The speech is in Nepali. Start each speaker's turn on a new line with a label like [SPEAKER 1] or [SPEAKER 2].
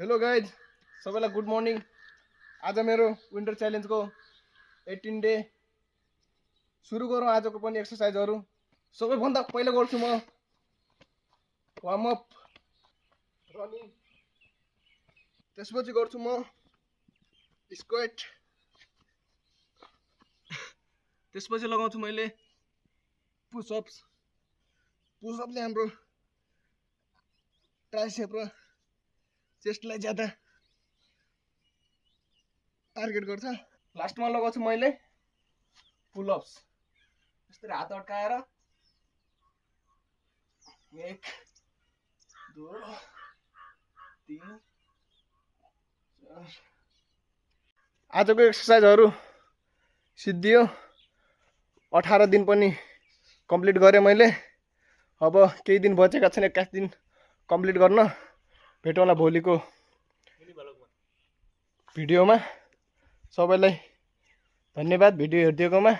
[SPEAKER 1] हेलो गाइज, सबैलाई गुड मर्निङ। आज मेरो विन्टर च्यालेन्जको 18 डे सुरु गरौँ। आजको पनि एक्सर्साइजहरू सबैभन्दा पहिला गर्छु म वार्म अप रनिङ, त्यसपछि गर्छु म स्क्वाट, त्यसपछि लगाउँछु मैले पुसअप्स। पुसअपले हाम्रो ट्राइसेप र चेस्टलाई ज्यादा टार्गेट गर्छ। लास्टमा लगाउँछु मैले पुलअप्स। यसरी हात अड्काएर 1 2 3 4। आजको एक्सर्साइजहरू सिद्धियो। 18 दिन पनि कम्प्लिट गरेँ मैले। अब केही दिन बचेका छन्, 21 दिन कम्प्लिट गर्न। भेटौँला भोलिको भिडियोमा। सबैलाई धन्यवाद भिडियो हेरिदिएकोमा।